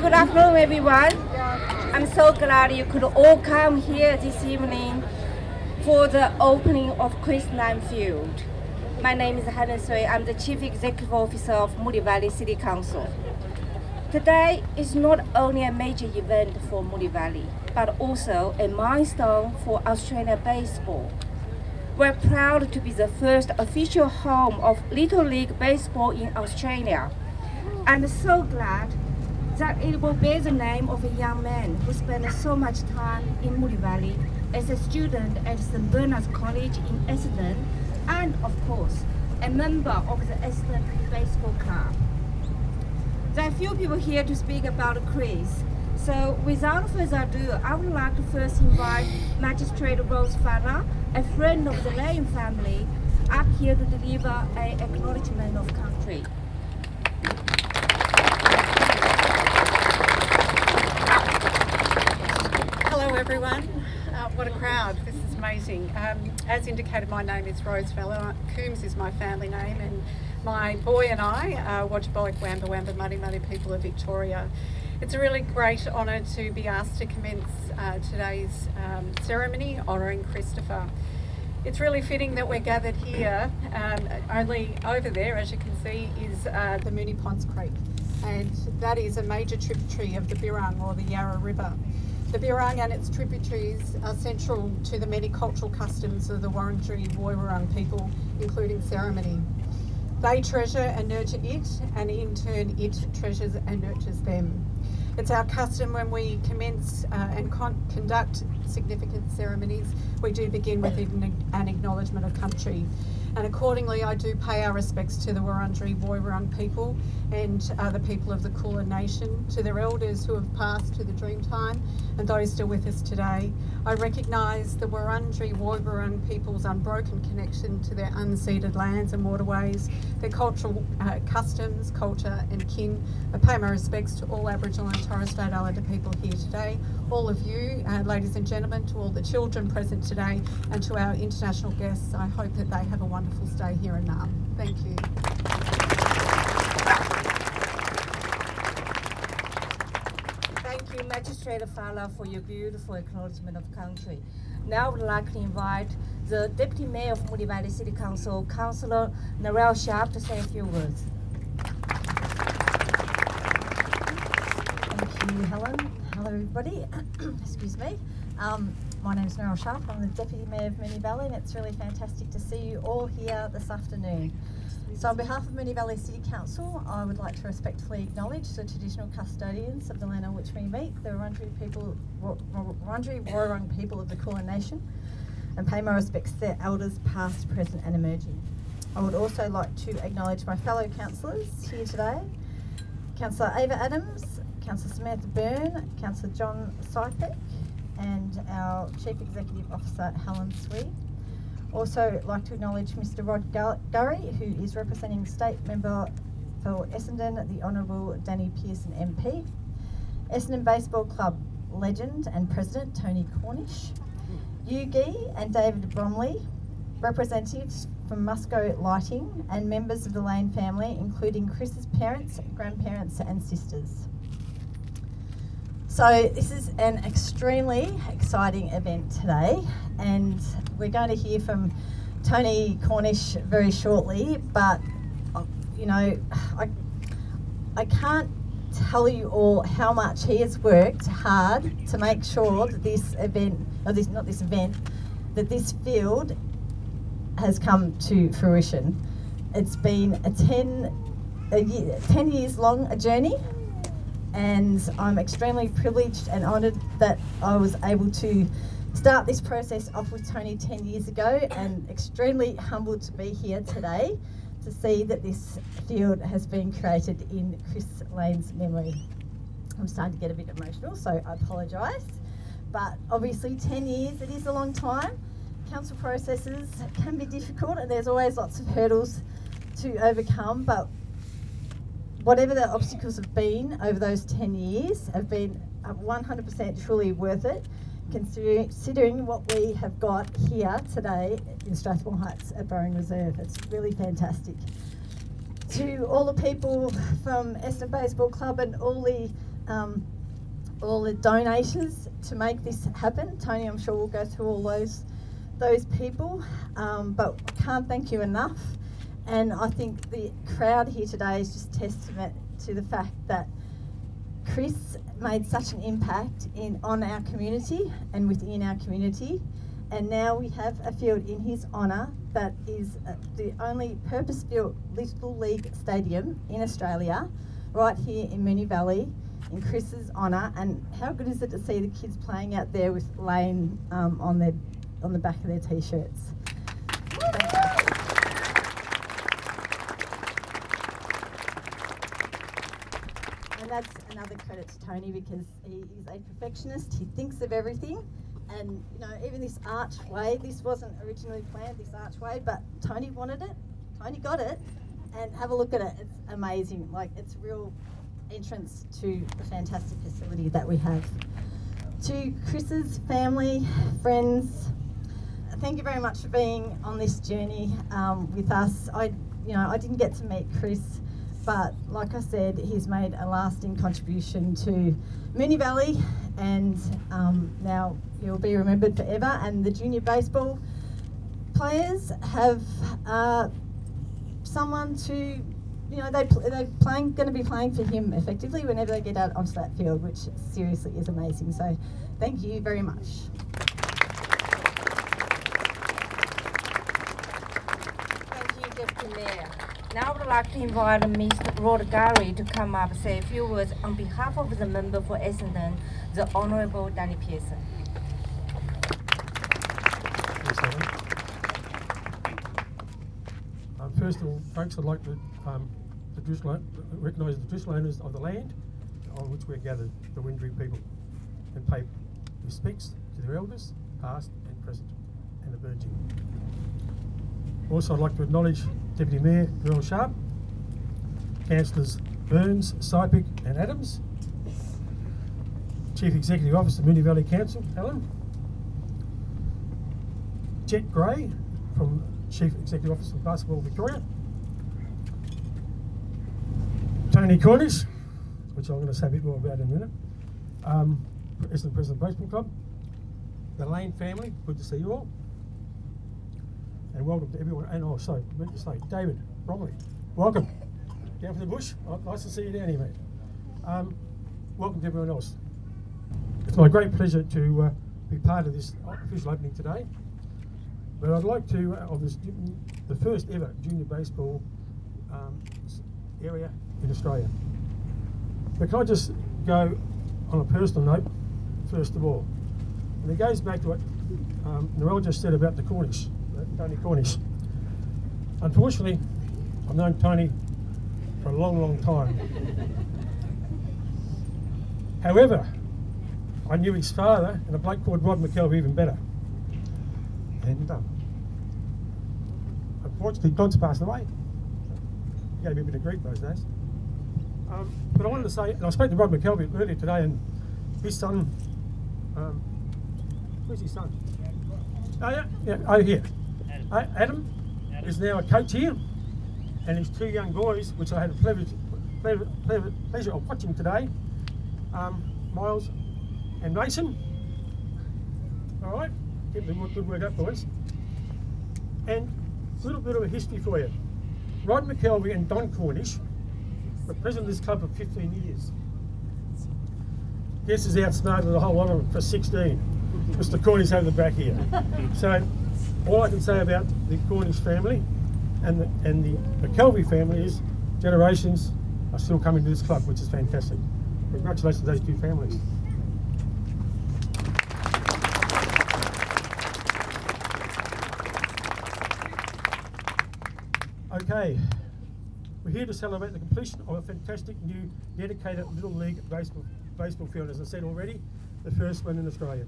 Good afternoon, everyone. I'm so glad you could all come here this evening for the opening of Queensland Field. My name is Helen Sui. I'm the Chief Executive Officer of Moonee Valley City Council. Today is not only a major event for Moonee Valley, but also a milestone for Australia baseball. We're proud to be the first official home of Little League Baseball in Australia. I'm so glad that it will bear the name of a young man who spent so much time in Moonee Valley as a student at St. Bernard's College in Essendon, and of course, a member of the Essendon Baseball Club. There are a few people here to speak about Chris, so without further ado, I would like to first invite Magistrate Rose Fowler, a friend of the Lane family, up here to deliver an acknowledgement of country. Hello everyone, what a crowd, this is amazing. As indicated, my name is Rose Fowler. Coombs is my family name, and my boy and I watch Boeing Wamba Wamba Muddy Muddy people of Victoria. It's a really great honour to be asked to commence today's ceremony honouring Christopher. It's really fitting that we're gathered here. Only over there, as you can see, is the Moonee Ponds Creek, and that is a major tributary of the Birrung or the Yarra River. The Birrung and its tributaries are central to the many cultural customs of the Wurundjeri Woiwurrung people, including ceremony. They treasure and nurture it, and in turn it treasures and nurtures them. It's our custom when we commence and conduct significant ceremonies, we do begin with an acknowledgement of country. And accordingly, I do pay our respects to the Wurundjeri Woiwurrung people and the people of the Kulin Nation, to their elders who have passed to the Dreamtime and those still with us today. I recognise the Wurundjeri Woiwurrung people's unbroken connection to their unceded lands and waterways, their cultural customs, culture and kin. I pay my respects to all Aboriginal and Torres Strait Islander people here today, all of you, ladies and gentlemen, to all the children present today, and to our international guests. I hope that they have a wonderful stay here in Naarm. Thank you. Thank you, Magistrate Fowler, for your beautiful acknowledgement of country. Now I would like to invite the Deputy Mayor of Moonee Valley City Council, Councillor Narelle Sharp, to say a few words. Thank you, Helen. Hello, everybody. Excuse me. My name is Narelle Sharp. I'm the Deputy Mayor of Moonee Valley, and it's really fantastic to see you all here this afternoon. So on behalf of Moonee Valley City Council, I would like to respectfully acknowledge the traditional custodians of the land on which we meet, the Wurundjeri Woiwurrung people of the Kulin Nation, and pay my respects to their elders past, present and emerging. I would also like to acknowledge my fellow councillors here today, Councillor Ava Adams, Councillor Samantha Byrne, Councillor John Sypek, and our Chief Executive Officer Helen Swee. Also like to acknowledge Mr Rod Gurry, who is representing State Member for Essendon, the Honourable Danny Pearson MP, Essendon Baseball Club legend and President Tony Cornish, Yugi and David Bromley, representatives from Musco Lighting, and members of the Lane family, including Chris's parents, grandparents and sisters. So this is an extremely exciting event today, and we're going to hear from Tony Cornish very shortly, but you know, I can't tell you all how much he has worked hard to make sure that this event, or that this field has come to fruition. It's been a 10 years long journey, and I'm extremely privileged and honoured that I was able to start this process off with Tony 10 years ago, and extremely humbled to be here today to see that this field has been created in Chris Lane's memory. I'm starting to get a bit emotional, so I apologise. But obviously 10 years, it is a long time. Council processes can be difficult and there's always lots of hurdles to overcome, but whatever the obstacles have been over those 10 years have been 100% truly worth it, considering what we have got here today in Strathmore Heights at Boeing Reserve. It's really fantastic. To all the people from Essendon Baseball Club and all the all the donators to make this happen. Tony, I'm sure we'll go through all those people, but I can't thank you enough. And I think the crowd here today is just testament to the fact that Chris made such an impact on our community and within our community. And now we have a field in his honour that is the only purpose-built Little League stadium in Australia, right here in Moonee Valley, in Chris's honour. And how good is it to see the kids playing out there with Lane on the back of their t-shirts? And that's another credit to Tony, because he is a perfectionist. He thinks of everything. And you know, even this archway, this wasn't originally planned, this archway, but Tony wanted it, Tony got it, and have a look at it. It's amazing. Like, it's a real entrance to the fantastic facility that we have. To Chris's family, friends, thank you very much for being on this journey with us. I didn't get to meet Chris, but like I said, he's made a lasting contribution to Moonee Valley, and now he'll be remembered forever. And the junior baseball players have someone to, they're going to be playing for him effectively whenever they get out onto that field, which seriously is amazing. So thank you very much. Thank you, Deputy Mayor. Now I would like to invite Mr. Rod Gary to come up and say a few words on behalf of the member for Essendon, the Honourable Danny Pearson. First of all, folks, I'd like to recognise the traditional owners of the land on which we're gathered, the Windry people, and pay respects to their elders, past and present, and emerging. Also, I'd like to acknowledge Deputy Mayor Earl Sharp, Councillors Burns, Sypick and Adams, Chief Executive Officer Moonee Valley Council, Alan, Jet Gray from Chief Executive Officer of Basketball Victoria, Tony Cornish, which I'm going to say a bit more about in a minute, Essendon Baseball Club, the Lane family, good to see you all, and welcome to everyone. And also, I meant to say, David Bromley, welcome down from the bush. Nice to see you down here, mate. Welcome to everyone else. It's my great pleasure to be part of this official opening today. But I'd like to, the first ever junior baseball area in Australia. But can I just go on a personal note, first of all? And it goes back to what Noelle just said about the Cornish, Tony Cornish. Unfortunately, I've known Tony for a long, long time. However, I knew his father and a bloke called Rod McKelvey even better. And unfortunately, Don's passed away. He gave me a bit of grief those days. But I wanted to say, and I spoke to Rod McKelvey earlier today, and his son, where's his son? Oh yeah, over here. Adam is now a coach here, and his two young boys, which I had the pleasure of watching today, Miles and Mason. All right. Keep the good work up, boys. And a little bit of a history for you. Rod McKelvey and Don Cornish were president of this club for 15 years. Guess is outsmarted a whole lot of them for 16. Mr. Cornish over the back here. So all I can say about the Cornish family and the McKelvey family is generations are still coming to this club, which is fantastic. Congratulations to those two families. Okay, we're here to celebrate the completion of a fantastic new dedicated Little League baseball field, as I said already, the first one in Australia.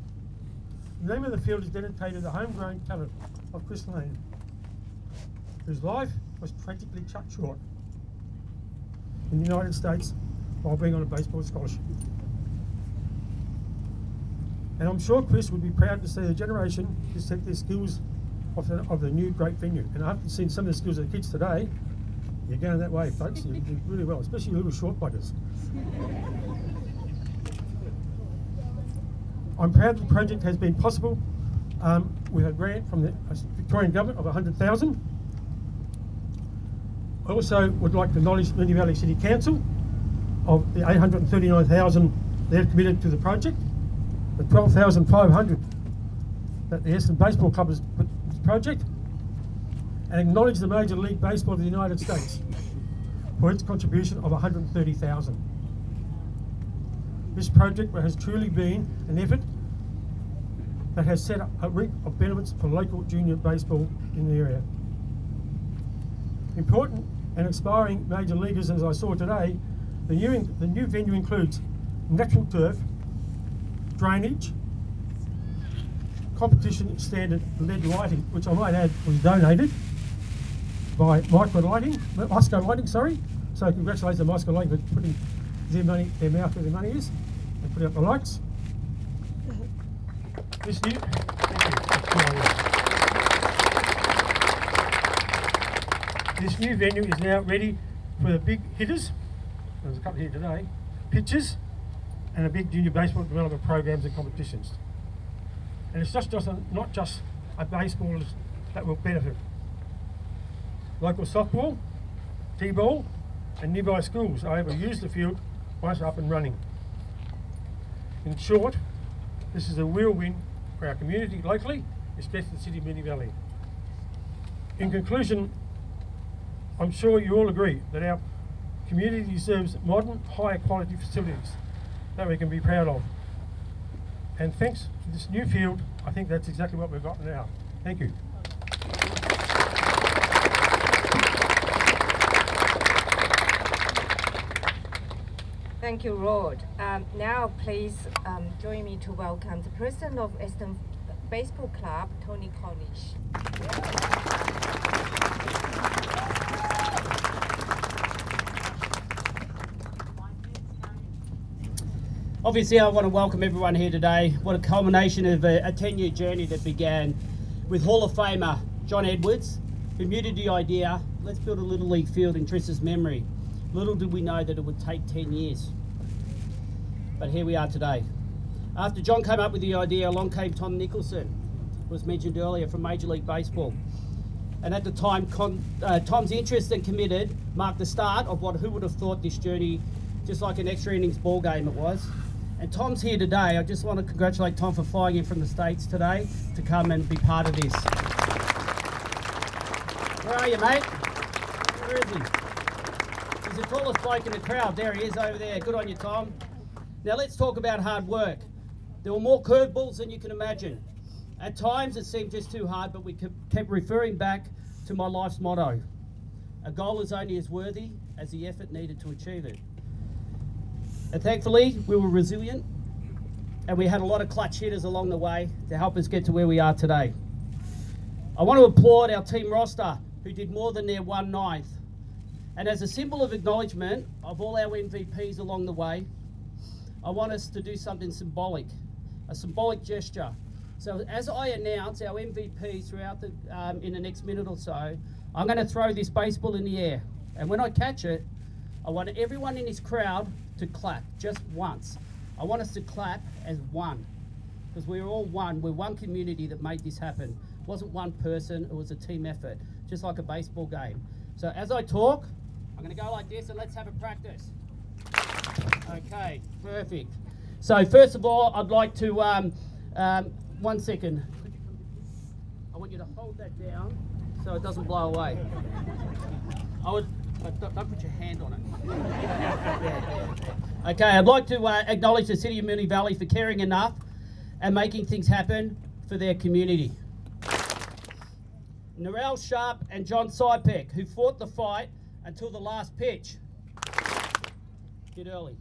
The name of the field is dedicated to the homegrown talent of Chris Lane, whose life was tragically cut short in the United States while being on a baseball scholarship. And I'm sure Chris would be proud to see a generation to set their skills of the new great venue. And I've seen some of the skills of the kids today. You're going that way, folks. You do really well, especially you little short buggers. I'm proud the project has been possible with a grant from the Victorian Government of $100,000. I also would like to acknowledge Moonee Valley City Council of the $839,000 they've committed to the project, the $12,500 that the Essendon Baseball Club has put into the project, and acknowledge the Major League Baseball of the United States for its contribution of $130,000. This project has truly been an effort that has set up a reap of benefits for local junior baseball in the area. Important and aspiring major leaguers, as I saw today, the new venue includes natural turf, drainage, competition standard LED lighting, which I might add was donated by Musco Lighting, sorry. So congratulations to Musco Lighting for putting their mouth where their money is, and putting up the lights. This new, this new venue is now ready for the big hitters. There's a couple here today. Pitches and a big junior baseball development programs and competitions. And it's not just a baseball that will benefit. Local softball, t-ball, and nearby schools are able to use the field once up and running. In short, this is a real win for our community locally, especially the city of Moonee Valley. In conclusion, I'm sure you all agree that our community deserves modern, high quality facilities that we can be proud of. And thanks to this new field, I think that's exactly what we've got now. Thank you. Thank you, Rod. Now, please join me to welcome the president of Essendon Baseball Club, Tony Colledge. Obviously, I want to welcome everyone here today. What a culmination of a 10-year journey that began with Hall of Famer John Edwards, who muted the idea, let's build a Little League field in Triss's memory. Little did we know that it would take 10 years. But here we are today. After John came up with the idea, along came Tom Nicholson, who was mentioned earlier, from Major League Baseball. And at the time, Tom's interest and committed marked the start of who would have thought this journey, just like an extra innings ball game it was. And Tom's here today. I just want to congratulate Tom for flying in from the States today to come and be part of this. Where are you, mate? Where is he? He's the tallest bloke in the crowd. There he is over there. Good on you, Tom. Now let's talk about hard work. There were more curveballs than you can imagine. At times it seemed just too hard, but we kept referring back to my life's motto. A goal is only as worthy as the effort needed to achieve it. And thankfully, we were resilient, and we had a lot of clutch hitters along the way to help us get to where we are today. I want to applaud our team roster, who did more than their 1/9. And as a symbol of acknowledgement of all our MVPs along the way, I want us to do something symbolic, a symbolic gesture. So as I announce our MVPs throughout in the next minute or so, I'm going to throw this baseball in the air. And when I catch it, I want everyone in this crowd to clap, just once. I want us to clap as one, because we're all one. We're one community that made this happen. It wasn't one person, it was a team effort, just like a baseball game. So as I talk, I'm going to go like this, and let's have a practice. Okay, perfect. So first of all, I'd like to, 1 second. I want you to hold that down so it doesn't blow away. Don't put your hand on it. Okay, I'd like to acknowledge the City of Moonee Valley for caring enough and making things happen for their community. Narelle Sharp and John Sypek, who fought the fight until the last pitch. Bit early.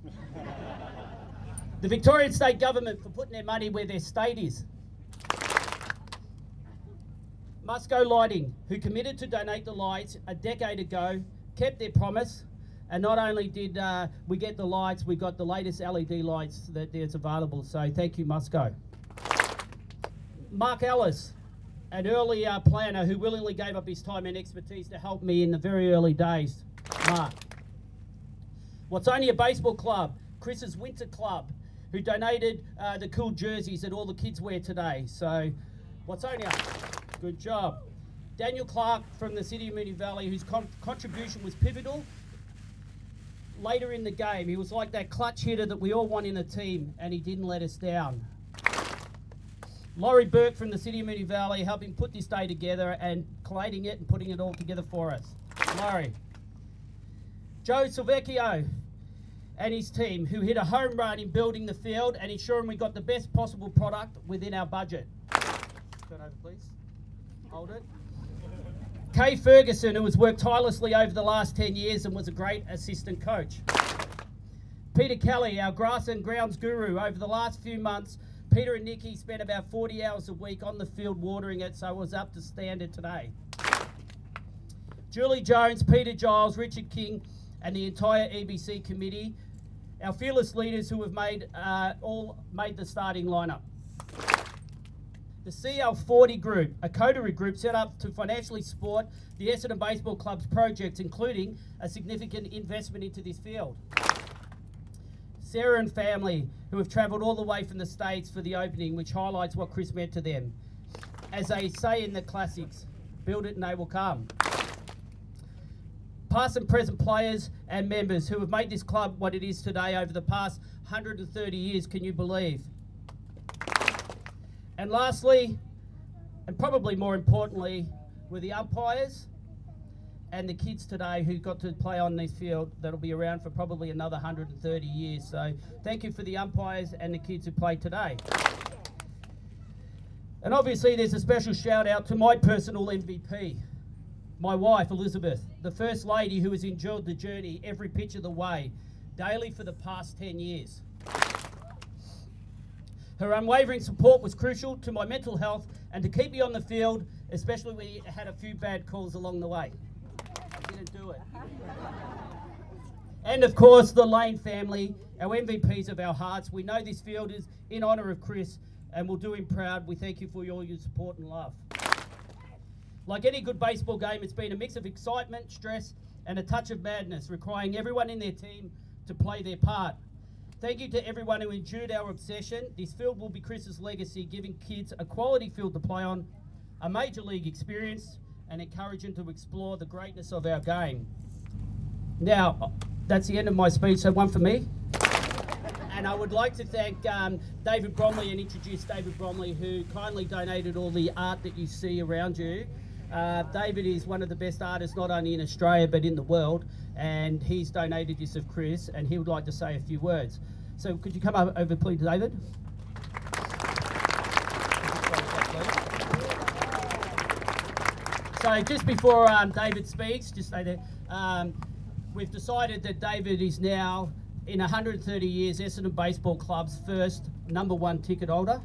The Victorian State Government for putting their money where their state is. Musco Lighting, who committed to donate the lights a decade ago, kept their promise, and not only did we get the lights, we got the latest LED lights that is available, so thank you, Musco. Mark Ellis, an early planner who willingly gave up his time and expertise to help me in the very early days. Mark. What's only a baseball club, Chris's Winter Club, who donated the cool jerseys that all the kids wear today. So, Watsonia, good job. Daniel Clark from the City of Moonee Valley, whose contribution was pivotal later in the game. He was like that clutch hitter that we all want in a team, and he didn't let us down. Laurie Burke from the City of Moonee Valley, helping put this day together and collating it and putting it all together for us. Laurie. Joe Silvecchio and his team, who hit a home run in building the field and ensuring we got the best possible product within our budget. Turn over, please. Hold it. Kay Ferguson, who has worked tirelessly over the last 10 years and was a great assistant coach. Peter Kelly, our grass and grounds guru. Over the last few months, Peter and Nikki spent about 40 hours a week on the field watering it, so it was up to standard today. Julie Jones, Peter Giles, Richard King, and the entire EBC committee, our fearless leaders who have all made the starting lineup. The CL40 group, a coterie group set up to financially support the Essendon Baseball Club's projects, including a significant investment into this field. Sarah and family, who have travelled all the way from the States for the opening, which highlights what Chris meant to them. As they say in the classics, build it and they will come. Past and present players and members who have made this club what it is today over the past 130 years, can you believe? And lastly, and probably more importantly, were the umpires and the kids today who got to play on this field that'll be around for probably another 130 years. So thank you for the umpires and the kids who played today. And obviously there's a special shout out to my personal MVP, my wife Elizabeth, the First Lady who has endured the journey every pitch of the way, daily for the past 10 years. Her unwavering support was crucial to my mental health and to keep me on the field, especially when we had a few bad calls along the way. I didn't do it. And of course, the Lane family, our MVPs of our hearts. We know this field is in honour of Chris and we'll do him proud. We thank you for all your support and love. Like any good baseball game, it's been a mix of excitement, stress, and a touch of madness, requiring everyone in their team to play their part. Thank you to everyone who endured our obsession. This field will be Chris's legacy, giving kids a quality field to play on, a major league experience, and encourage them to explore the greatness of our game. Now, that's the end of my speech, so one for me. And I would like to thank David Bromley and introduce David Bromley, who kindly donated all the art that you see around you. David is one of the best artists, not only in Australia, but in the world. And he's donated this of Chris, and he would like to say a few words. So could you come over, please, David? So just before David speaks, just say that we've decided that David is now, in 130 years, Essendon Baseball Club's first #1 ticket holder.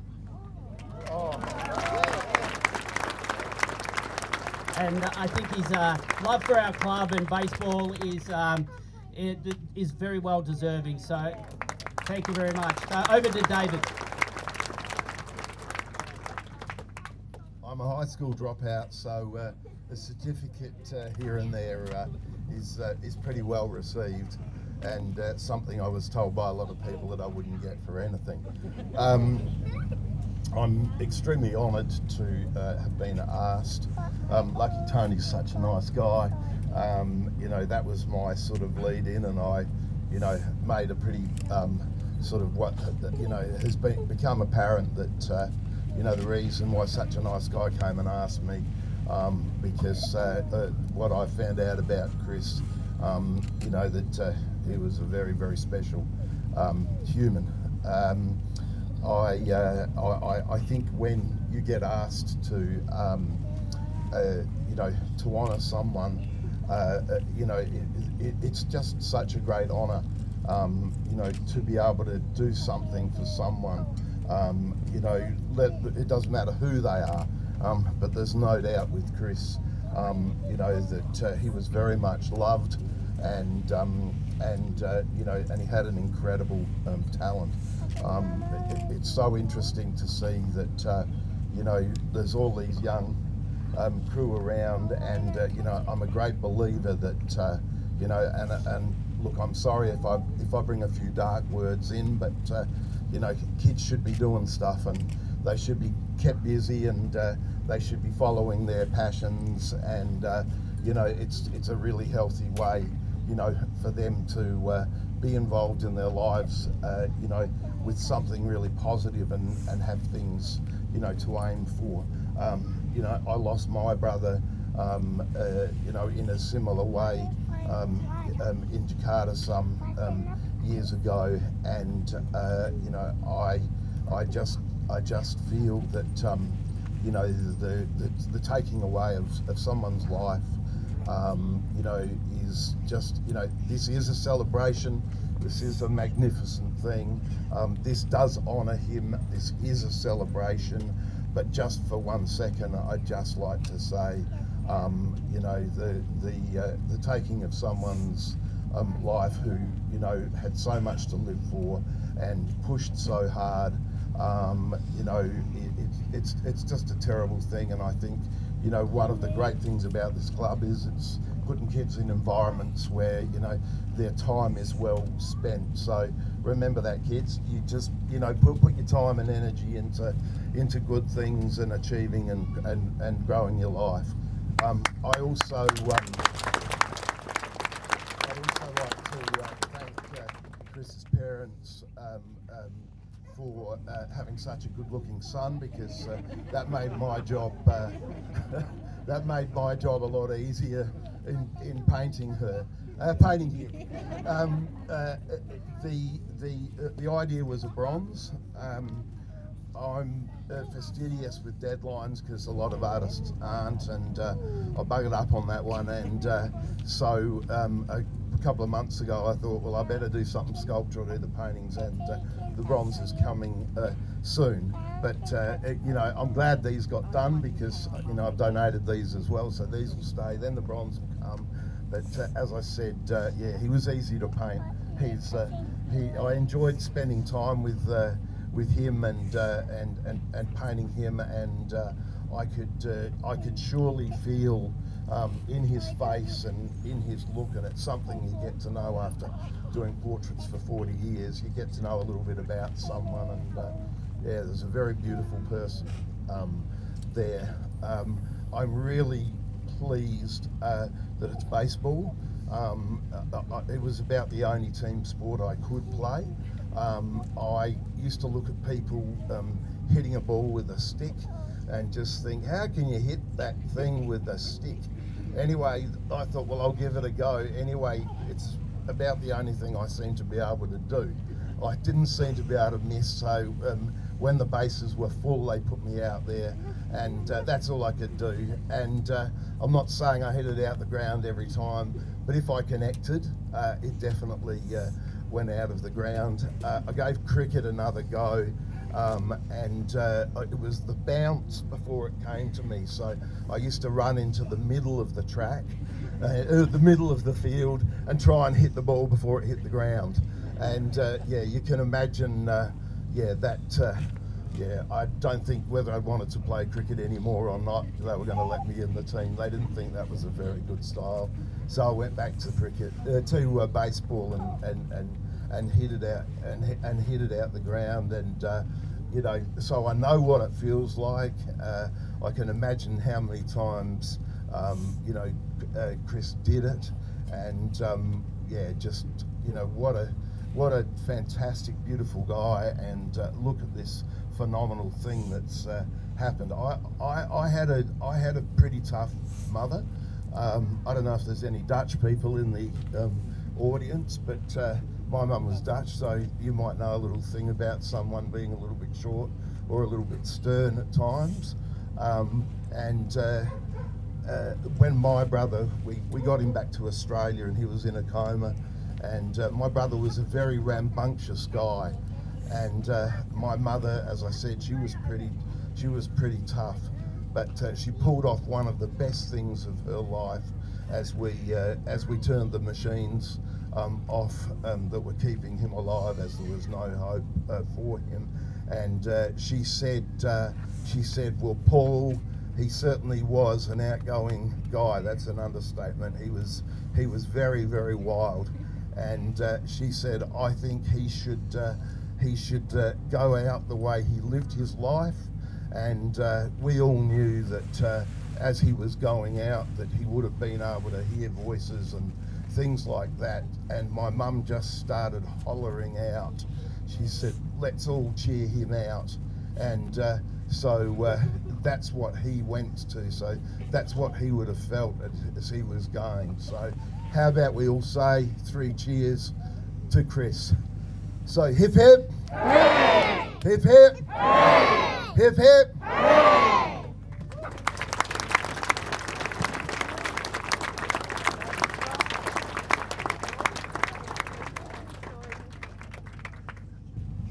And I think his love for our club and baseball is very well deserving. So thank you very much. Over to David. I'm a high school dropout, so a certificate here and there is pretty well received, and something I was told by a lot of people that I wouldn't get for anything. I'm extremely honoured to have been asked. Lucky Tony's such a nice guy. You know, that was my sort of lead in, and I, you know, made a pretty sort of what, you know, has become apparent that, you know, the reason why such a nice guy came and asked me, because what I found out about Chris, you know, that he was a very, very special human. I think when you get asked to, you know, to honour someone, you know, it's just such a great honour, you know, to be able to do something for someone. You know, it doesn't matter who they are, but there's no doubt with Chris, you know, that he was very much loved, and you know, and he had an incredible talent. It's so interesting to see that, you know, there's all these young crew around, and you know, I'm a great believer that, you know, and look, I'm sorry if I bring a few dark words in, but you know, kids should be doing stuff, and they should be kept busy, and they should be following their passions, and you know, it's a really healthy way, you know, for them to be involved in their lives, you know, with something really positive, and have things, you know, to aim for. You know, I lost my brother, you know, in a similar way in Jakarta some years ago, and you know, I just feel that you know, the taking away of someone's life, you know, is just, you know, this is a celebration. This is a magnificent thing. This does honour him. This is a celebration. But just for 1 second, I'd just like to say, you know, the taking of someone's life who, you know, had so much to live for and pushed so hard, you know, it's just a terrible thing. And I think, you know, one of the great things about this club is it's putting kids in environments where, you know, their time is well spent. So remember that, kids. You just, you know, put your time and energy into good things and achieving and growing your life. I also like to thank Chris's parents for having such a good-looking son, because that made my job that made my job a lot easier in painting him. The idea was a bronze. I'm fastidious with deadlines because a lot of artists aren't, and I buggered up on that one, and so a couple of months ago I thought, well, I better do something sculptural, do the paintings, and the bronze is coming soon. But you know, I'm glad these got done, because, you know, I've donated these as well, so these will stay, then the bronze will come. But as I said, yeah, he was easy to paint. I enjoyed spending time with him and painting him, and I could surely feel in his face and in his look, and it's something you get to know after doing portraits for 40 years. You get to know a little bit about someone, and yeah, there's a very beautiful person there. I'm really pleased that it's baseball. It was about the only team sport I could play. I used to look at people hitting a ball with a stick and just think, how can you hit that thing with a stick? Anyway, I thought, well, I'll give it a go. Anyway, it's about the only thing I seem to be able to do. I didn't seem to be able to miss, so when the bases were full, they put me out there, and that's all I could do. And I'm not saying I hit it out the ground every time, but if I connected, it definitely went out of the ground. I gave cricket another go, and it was the bounce before it came to me. So I used to run into the middle of the track, the middle of the field, and try and hit the ball before it hit the ground. And yeah, you can imagine, yeah, that, yeah, I don't think whether I wanted to play cricket anymore or not. They were going to let me in the team. They didn't think that was a very good style. So I went back to cricket, to baseball, and hit it out, and hit it out the ground. And you know, so I know what it feels like. I can imagine how many times, you know, Chris did it, and yeah, just, you know, what a fantastic, beautiful guy, and look at this phenomenal thing that's happened. I had a pretty tough mother. I don't know if there's any Dutch people in the audience, but my mum was Dutch, so you might know a little thing about someone being a little bit short or a little bit stern at times. When my brother, we got him back to Australia, and he was in a coma, and my brother was a very rambunctious guy, and my mother, as I said, she was pretty tough, but she pulled off one of the best things of her life as we turned the machines off that were keeping him alive, as there was no hope for him. And she said, well, Paul, he certainly was an outgoing guy. That's an understatement. He was very, very wild. And she said, I think he should he should go out the way he lived his life, and we all knew that as he was going out that he would have been able to hear voices and things like that, and my mum just started hollering out. She said, let's all cheer him out, and so that's what he went to, so that's what he would have felt as he was going. So how about we all say 3 cheers to Chris. So hip hip, hooray! Hip hip, hooray! Hip hip, hooray!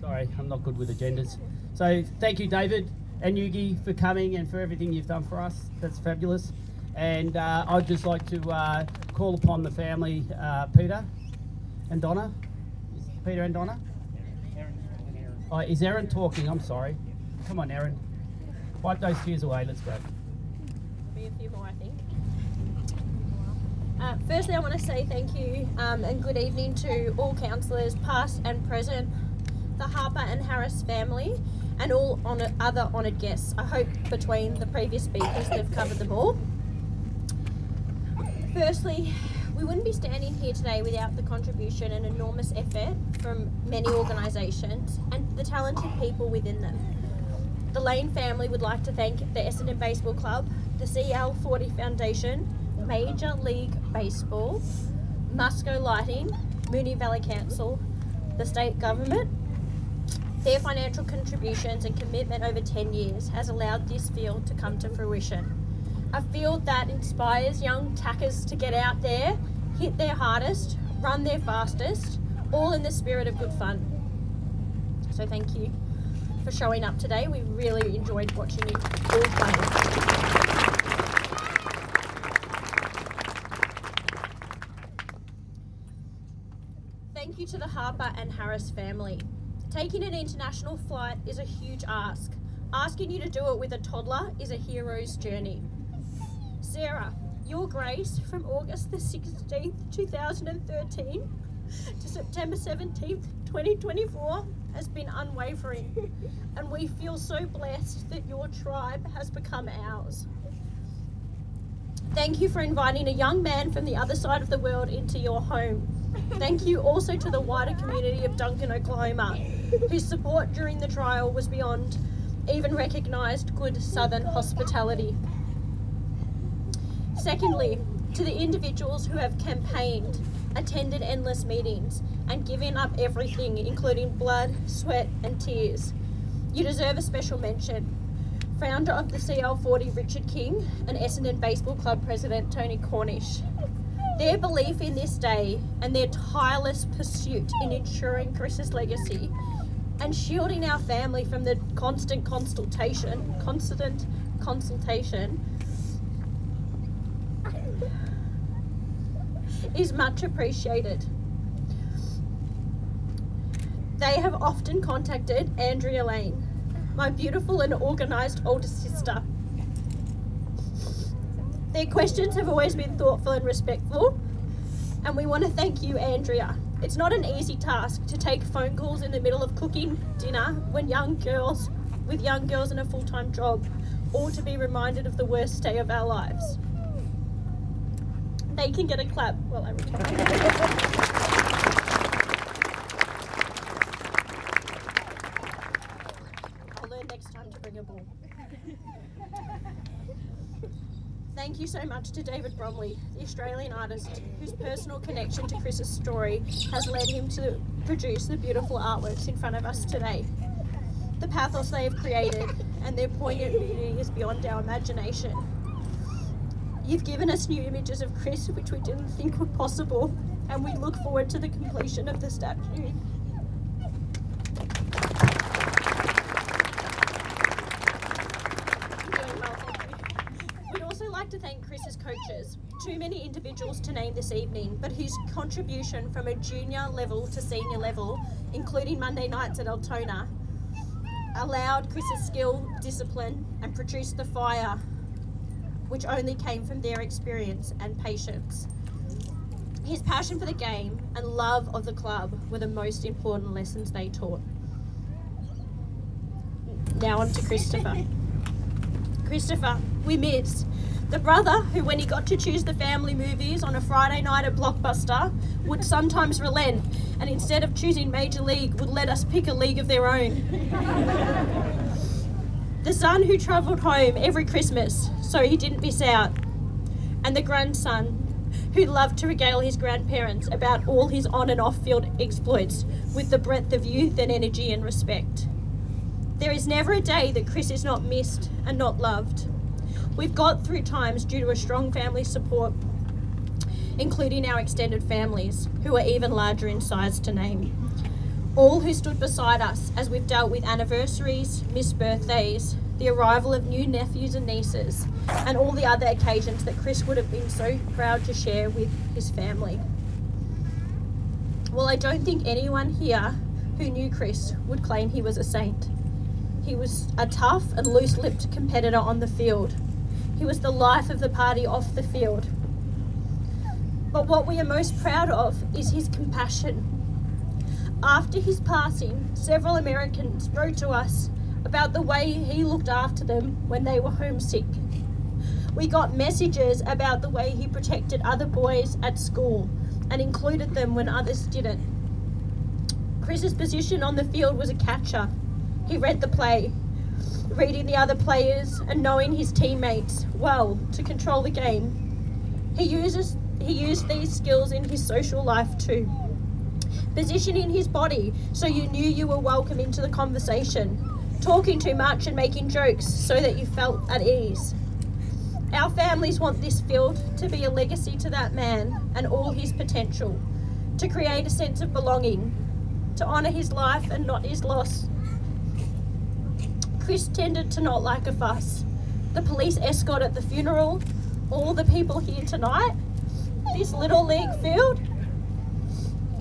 Sorry, I'm not good with agendas. So thank you, David and Yugi, for coming and for everything you've done for us. That's fabulous. And I'd just like to call upon the family, Peter and Donna. Peter and Donna? Oh, is Aaron talking? I'm sorry. Come on, Aaron. Wipe those tears away. Let's go. Be a few more, I think. Firstly, I want to say thank you and good evening to all councillors, past and present, the Harper and Harris family, and all other honoured guests. I hope between the previous speakers they've covered them all. Firstly, we wouldn't be standing here today without the contribution and enormous effort from many organisations and the talented people within them. The Lane family would like to thank the Essendon Baseball Club, the CL40 Foundation, Major League Baseball, Musco Lighting, Moonee Valley Council, the state government. Their financial contributions and commitment over 10 years has allowed this field to come to fruition. A field that inspires young tackers to get out there, hit their hardest, run their fastest, all in the spirit of good fun. So thank you for showing up today. We really enjoyed watching you all play. Thank you to the Harper and Harris family. Taking an international flight is a huge ask. Asking you to do it with a toddler is a hero's journey. Sarah, your grace from August the 16th, 2013 to September 17th, 2024 has been unwavering, and we feel so blessed that your tribe has become ours. Thank you for inviting a young man from the other side of the world into your home. Thank you also to the wider community of Duncan, Oklahoma, whose support during the trial was beyond even recognised good southern hospitality. Secondly, to the individuals who have campaigned, attended endless meetings, and given up everything, including blood, sweat, and tears. You deserve a special mention. Founder of the CL40, Richard King, and Essendon Baseball Club President, Tony Cornish. Their belief in this day and their tireless pursuit in ensuring Chris's legacy and shielding our family from the constant consultation is much appreciated. They have often contacted Andrea Lane, my beautiful and organised older sister. Their questions have always been thoughtful and respectful, and we want to thank you, Andrea. It's not an easy task to take phone calls in the middle of cooking dinner with young girls in a full-time job, or to be reminded of the worst day of our lives. They can get a clap while I retire. I'll learn next time to bring a ball. Thank you so much to David Bromley, the Australian artist whose personal connection to Chris's story has led him to produce the beautiful artworks in front of us today. The pathos they have created and their poignant beauty is beyond our imagination. You've given us new images of Chris which we didn't think were possible, and we look forward to the completion of the statue. To thank Chris's coaches, too many individuals to name this evening, but whose contribution from a junior level to senior level, including Monday nights at Altona, allowed Chris's skill, discipline, and produced the fire which only came from their experience and patience. His passion for the game and love of the club were the most important lessons they taught. Now on to Christopher. Christopher, we miss the brother who, when he got to choose the family movies on a Friday night at Blockbuster, would sometimes relent and instead of choosing Major League would let us pick a league of their own. The son who travelled home every Christmas so he didn't miss out. And the grandson who loved to regale his grandparents about all his on and off field exploits with the breadth of youth and energy and respect. There is never a day that Chris is not missed and not loved. We've got through times due to a strong family support, including our extended families, who are even larger in size to name. All who stood beside us as we've dealt with anniversaries, missed birthdays, the arrival of new nephews and nieces, and all the other occasions that Chris would have been so proud to share with his family. Well, I don't think anyone here who knew Chris would claim he was a saint. He was a tough and loose-lipped competitor on the field. He was the life of the party off the field. But what we are most proud of is his compassion. After his passing, several Americans wrote to us about the way he looked after them when they were homesick. We got messages about the way he protected other boys at school and included them when others didn't. Chris's position on the field was a catcher. He read the play, reading the other players and knowing his teammates well to control the game. He used these skills in his social life too. Positioning his body so you knew you were welcome into the conversation. Talking too much and making jokes so that you felt at ease. Our families want this field to be a legacy to that man and all his potential, to create a sense of belonging, to honour his life and not his loss. Chris tended to not like a fuss. The police escort at the funeral, all the people here tonight, this little league field.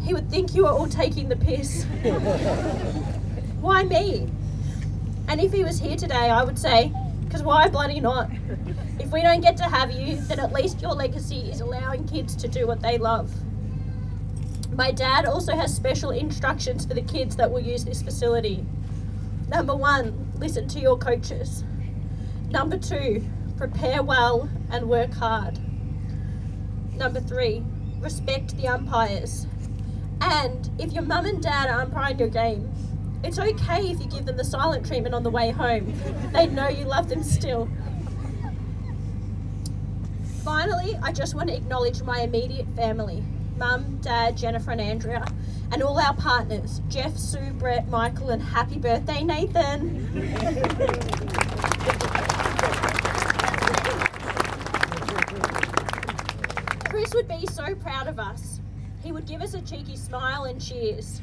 He would think you were all taking the piss. Why me? And if he was here today, I would say, because why bloody not? If we don't get to have you, then at least your legacy is allowing kids to do what they love. My dad also has special instructions for the kids that will use this facility. Number 1, listen to your coaches. Number 2, prepare well and work hard. Number 3, respect the umpires. And if your mum and dad are umpiring your game, it's okay if you give them the silent treatment on the way home. They know you love them still. Finally, I just want to acknowledge my immediate family. Mum, Dad, Jennifer and Andrea, and all our partners, Jeff, Sue, Brett, Michael, and happy birthday, Nathan. Chris would be so proud of us. He would give us a cheeky smile and cheers.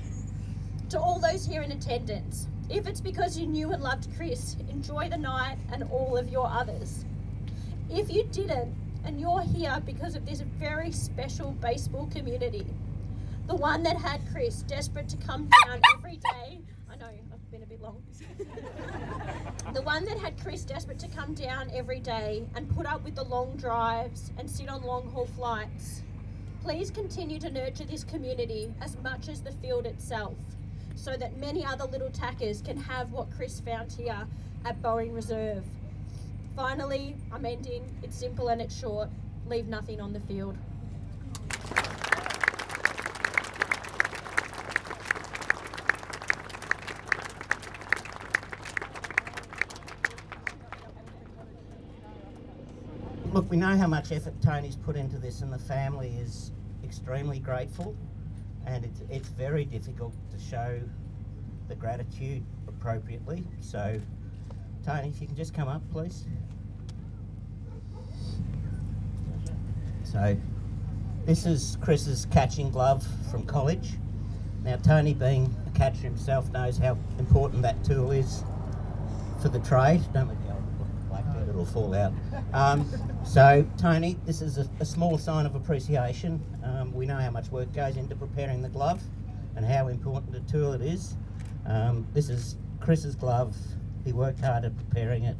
To all those here in attendance, if it's because you knew and loved Chris, enjoy the night and all of your others. If you didn't, and you're here because of this very special baseball community, the one that had Chris desperate to come down every day, I know, I've been a bit long. The one that had Chris desperate to come down every day and put up with the long drives and sit on long haul flights. Please continue to nurture this community as much as the field itself, so that many other little tackers can have what Chris found here at Boeing Reserve. Finally, I'm ending. It's simple and it's short. Leave nothing on the field. Look, we know how much effort Tony's put into this, and the family is extremely grateful, and it's very difficult to show the gratitude appropriately. So, Tony, if you can just come up, please. So, this is Chris's catching glove from Colledge. Now, Tony, being a catcher himself, knows how important that tool is for the trade. Don't let the old black bit, it'll fall out. So, Tony, this is a small sign of appreciation. We know how much work goes into preparing the glove and how important a tool it is. This is Chris's glove. He worked hard at preparing it.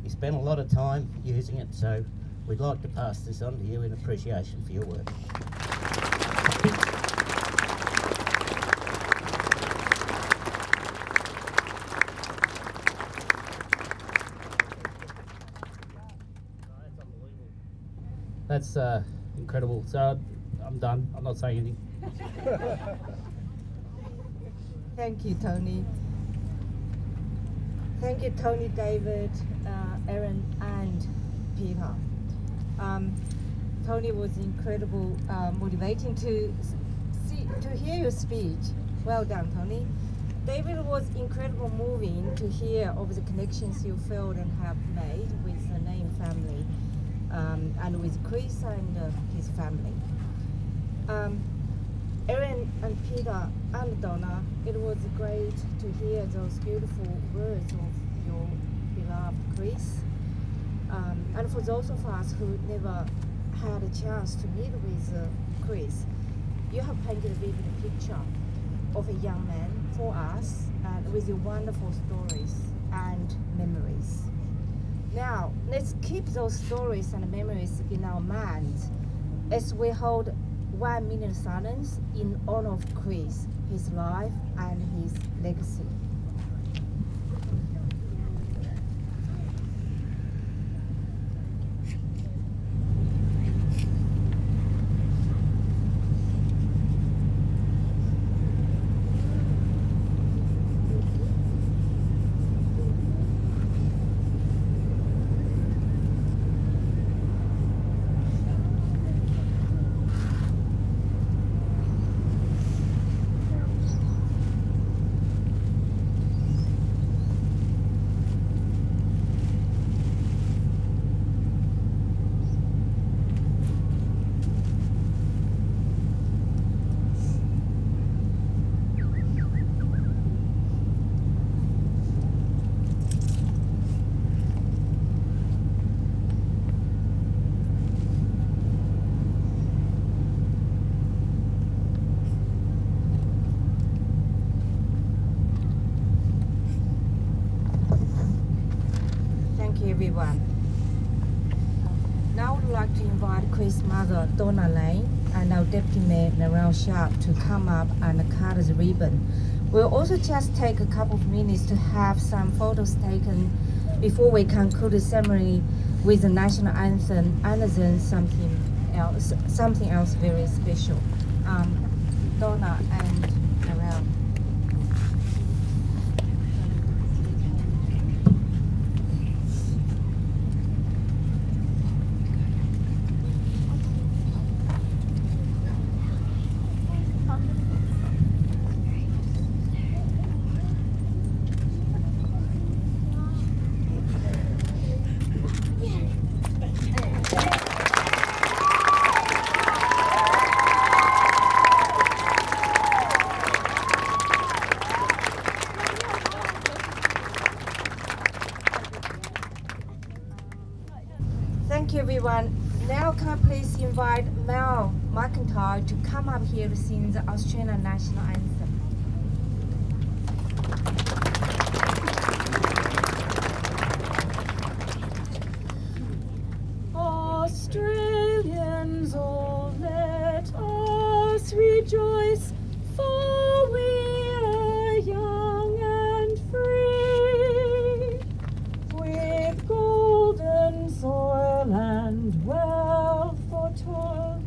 He spent a lot of time using it, so we'd like to pass this on to you in appreciation for your work. That's incredible. So I'm done. I'm not saying anything. Thank you, Tony. Thank you, Tony, David, Aaron, and Peter. Tony was incredible, motivating to hear your speech. Well done, Tony. David was incredible moving to hear of the connections you felt and have made with the Lane family, and with Chris and his family. Aaron and Peter and Donna, it was great to hear those beautiful words of your beloved Chris. And for those of us who never had a chance to meet with Chris, you have painted a vivid picture of a young man for us, with your wonderful stories and memories. Now, let's keep those stories and memories in our minds as we hold 1 minute silence in honor of Chris, his life and his legacy. Everyone. Now I would like to invite Chris' mother, Donna Lane, and our deputy mayor, Narelle Sharp, to come up and cut the ribbon. We'll also just take a couple of minutes to have some photos taken before we conclude the ceremony with the national anthem and then something else very special. Donna and Narelle. Everyone, now can I please invite Mel McIntyre to come up here to sing the Australian national anthem. Australians, oh, let us rejoice, for we are young and free, with golden soil and wealth for toil.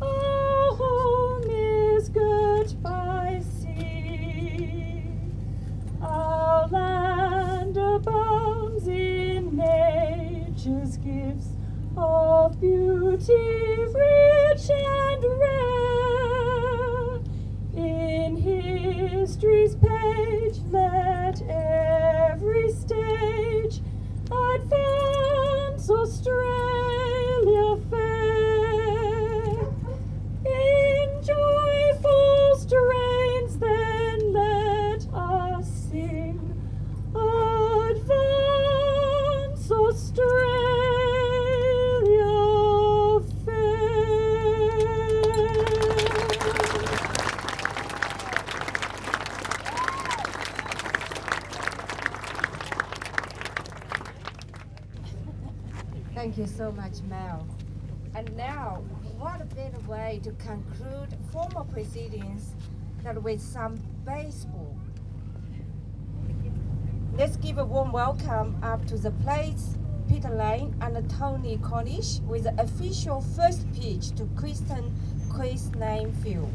Our home is girt by sea. Our land abounds in nature's gifts of beauty rich and rare. In history's page let every stage advance Australia fair. In joyful strains then let us sing, advance Australia fair. Thank you so much, Mel. And now, what a better way to conclude formal proceedings than with some baseball. Let's give a warm welcome up to the plates Peter Lane and Tony Cornish with the official first pitch to Queensland Field.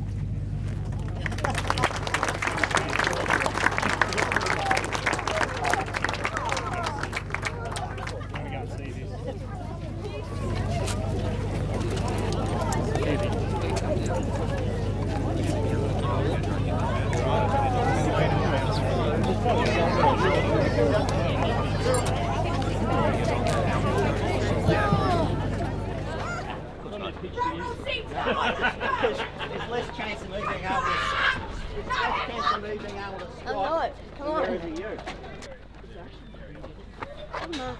There's less chance of me being able to squat. Come on. Wherever you. Come on.